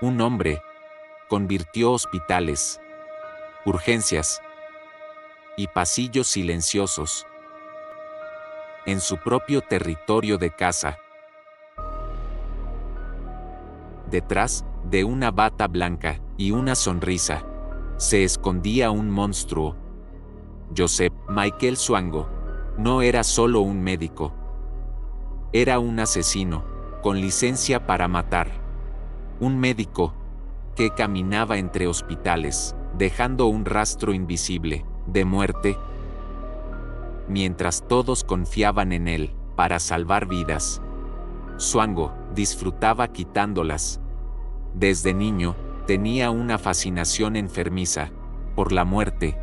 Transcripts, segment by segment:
Un hombre convirtió hospitales, urgencias y pasillos silenciosos en su propio territorio de casa. Detrás de una bata blanca y una sonrisa, se escondía un monstruo. Joseph Michael Swango no era solo un médico. Era un asesino, con licencia para matar. Un médico que caminaba entre hospitales, dejando un rastro invisible de muerte, mientras todos confiaban en él para salvar vidas. Swango disfrutaba quitándolas. Desde niño, tenía una fascinación enfermiza por la muerte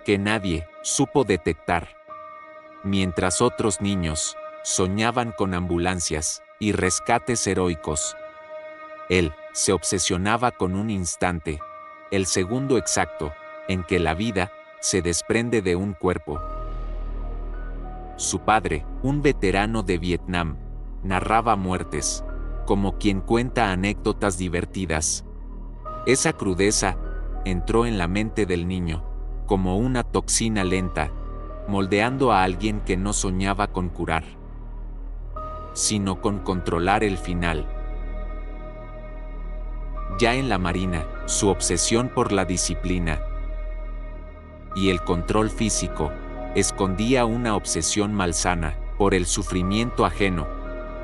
que nadie supo detectar. Mientras otros niños soñaban con ambulancias y rescates heroicos, él se obsesionaba con un instante, el segundo exacto, en que la vida se desprende de un cuerpo. Su padre, un veterano de Vietnam, narraba muertes, como quien cuenta anécdotas divertidas. Esa crudeza entró en la mente del niño, como una toxina lenta, moldeando a alguien que no soñaba con curar, sino con controlar el final. Ya en la Marina, su obsesión por la disciplina y el control físico escondía una obsesión malsana por el sufrimiento ajeno.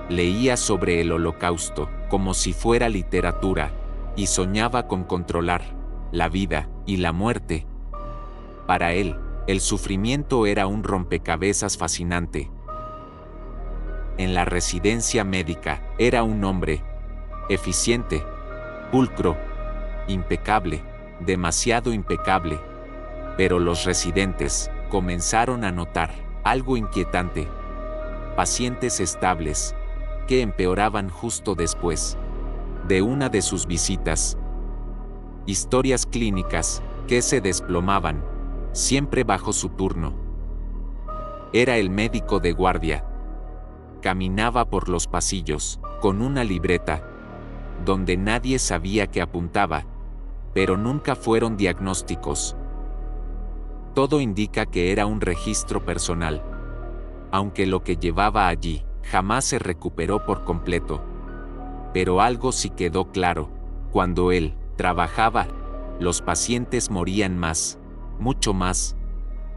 Leía sobre el Holocausto como si fuera literatura y soñaba con controlar la vida y la muerte. Para él, el sufrimiento era un rompecabezas fascinante. En la residencia médica, era un hombre eficiente, pulcro, impecable, demasiado impecable. Pero los residentes comenzaron a notar algo inquietante. Pacientes estables que empeoraban justo después de una de sus visitas. Historias clínicas que se desplomaban, siempre bajo su turno. Era el médico de guardia. Caminaba por los pasillos con una libreta, donde nadie sabía qué apuntaba, pero nunca fueron diagnósticos. Todo indica que era un registro personal, aunque lo que llevaba allí jamás se recuperó por completo. Pero algo sí quedó claro: cuando él trabajaba, los pacientes morían más, mucho más.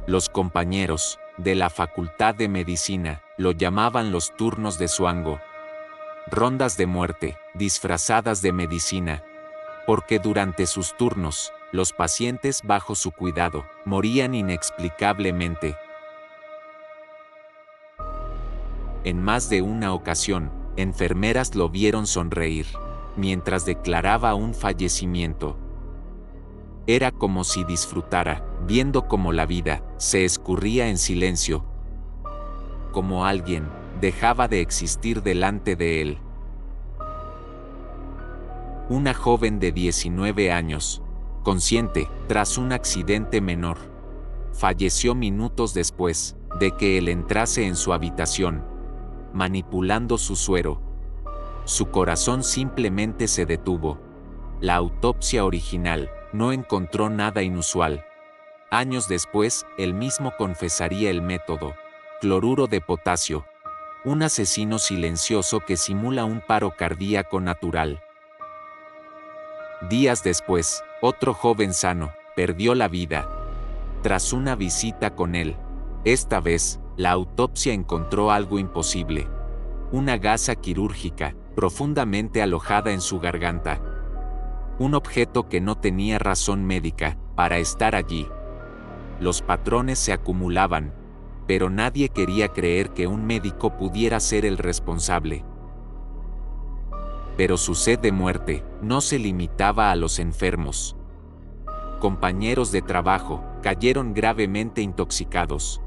Los compañeros de la Facultad de Medicina lo llamaban los turnos de Swango, rondas de muerte disfrazadas de medicina, porque durante sus turnos, los pacientes bajo su cuidado morían inexplicablemente. En más de una ocasión, enfermeras lo vieron sonreír mientras declaraba un fallecimiento. Era como si disfrutara, viendo cómo la vida se escurría en silencio, como alguien dejaba de existir delante de él. Una joven de 19 años, consciente tras un accidente menor, falleció minutos después de que él entrase en su habitación, manipulando su suero. Su corazón simplemente se detuvo. La autopsia original no encontró nada inusual. Años después, él mismo confesaría el método: cloruro de potasio, un asesino silencioso que simula un paro cardíaco natural. Días después, otro joven sano perdió la vida tras una visita con él. Esta vez, la autopsia encontró algo imposible: una gasa quirúrgica profundamente alojada en su garganta. Un objeto que no tenía razón médica para estar allí. Los patrones se acumulaban, pero nadie quería creer que un médico pudiera ser el responsable. Pero su sed de muerte no se limitaba a los enfermos. Compañeros de trabajo cayeron gravemente intoxicados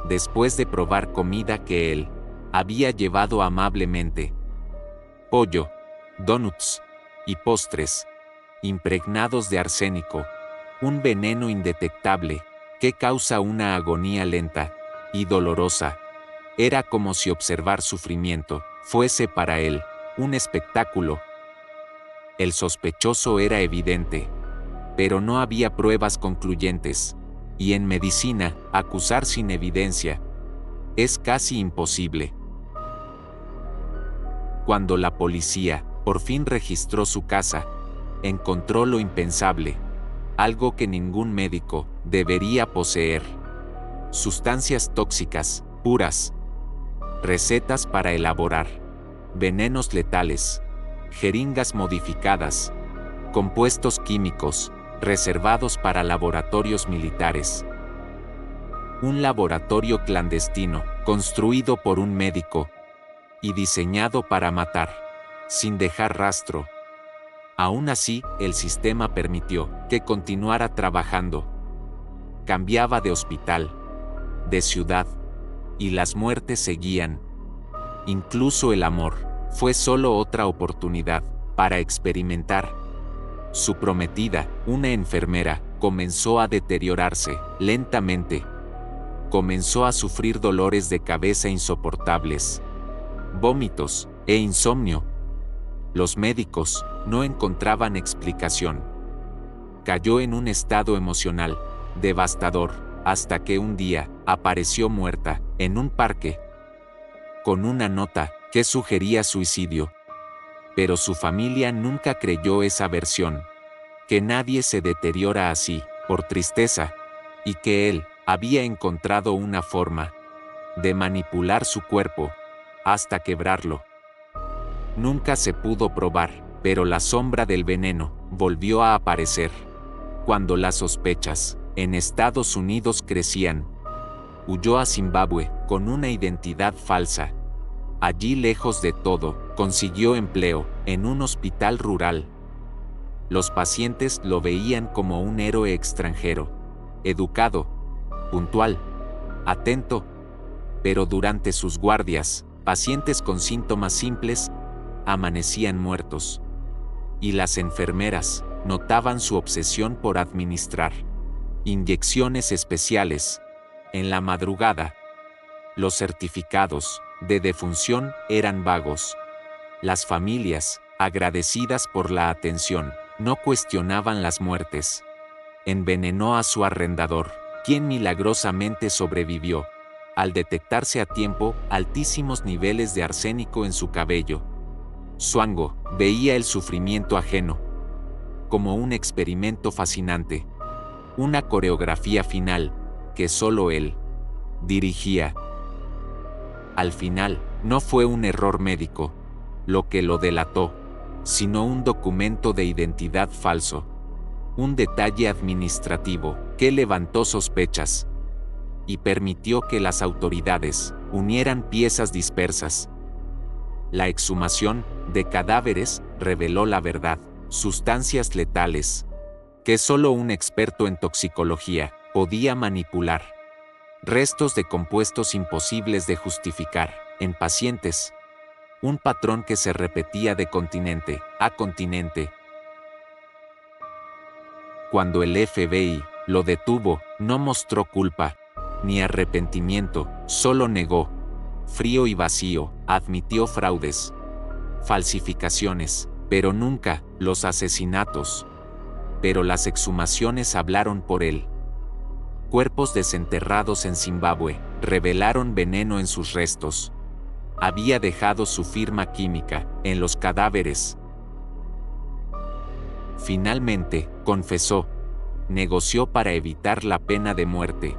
después de probar comida que él había llevado amablemente. Pollo, donuts y postres impregnados de arsénico, un veneno indetectable que causa una agonía lenta y dolorosa. Era como si observar sufrimiento fuese para él un espectáculo. El sospechoso era evidente, pero no había pruebas concluyentes, y en medicina, acusar sin evidencia es casi imposible. Cuando la policía por fin registró su casa, encontró lo impensable, algo que ningún médico debería poseer: sustancias tóxicas, puras, recetas para elaborar venenos letales, jeringas modificadas, compuestos químicos reservados para laboratorios militares. Un laboratorio clandestino, construido por un médico y diseñado para matar, sin dejar rastro. Aún así, el sistema permitió que continuara trabajando. Cambiaba de hospital, de ciudad, y las muertes seguían. Incluso el amor fue solo otra oportunidad para experimentar. Su prometida, una enfermera, comenzó a deteriorarse lentamente. Comenzó a sufrir dolores de cabeza insoportables, vómitos e insomnio. Los médicos no encontraban explicación. Cayó en un estado emocional devastador, hasta que un día apareció muerta en un parque, con una nota que sugería suicidio. Pero su familia nunca creyó esa versión, que nadie se deteriora así, por tristeza, y que él había encontrado una forma de manipular su cuerpo hasta quebrarlo. Nunca se pudo probar, pero la sombra del veneno volvió a aparecer. Cuando las sospechas en Estados Unidos crecían, huyó a Zimbabue con una identidad falsa. Allí, lejos de todo, consiguió empleo en un hospital rural. Los pacientes lo veían como un héroe extranjero, educado, puntual, atento. Pero durante sus guardias, pacientes con síntomas simples amanecían muertos. Y las enfermeras notaban su obsesión por administrar inyecciones especiales en la madrugada. Los certificados de defunción eran vagos. Las familias, agradecidas por la atención, no cuestionaban las muertes. Envenenó a su arrendador, quien milagrosamente sobrevivió, al detectarse a tiempo altísimos niveles de arsénico en su cabello. Zhuangguo veía el sufrimiento ajeno como un experimento fascinante, una coreografía final que solo él dirigía. Al final, no fue un error médico lo que lo delató, sino un documento de identidad falso, un detalle administrativo que levantó sospechas y permitió que las autoridades unieran piezas dispersas. La exhumación de cadáveres reveló la verdad: sustancias letales que solo un experto en toxicología podía manipular. Restos de compuestos imposibles de justificar en pacientes. Un patrón que se repetía de continente a continente. Cuando el FBI lo detuvo, no mostró culpa ni arrepentimiento, solo negó, frío y vacío, admitió fraudes, falsificaciones, pero nunca los asesinatos. Pero las exhumaciones hablaron por él. Cuerpos desenterrados en Zimbabue revelaron veneno en sus restos. Había dejado su firma química en los cadáveres. Finalmente, confesó, negoció para evitar la pena de muerte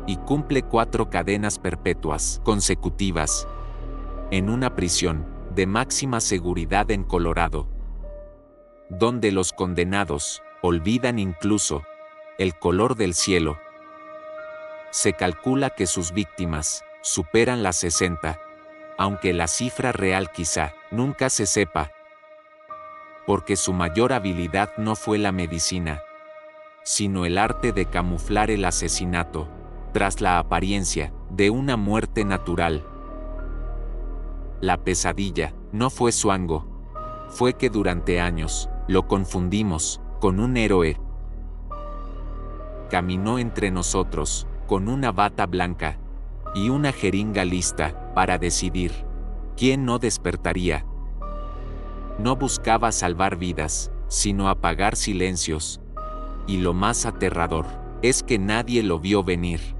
y cumple 4 cadenas perpetuas consecutivas en una prisión de máxima seguridad en Colorado, donde los condenados olvidan incluso el color del cielo. Se calcula que sus víctimas superan las 60, aunque la cifra real quizá nunca se sepa, porque su mayor habilidad no fue la medicina, sino el arte de camuflar el asesinato tras la apariencia de una muerte natural. La pesadilla no fue Zhuangguo, fue que durante años lo confundimos con un héroe. Caminó entre nosotros con una bata blanca y una jeringa lista para decidir quién no despertaría. No buscaba salvar vidas, sino apagar silencios. Y lo más aterrador, es que nadie lo vio venir.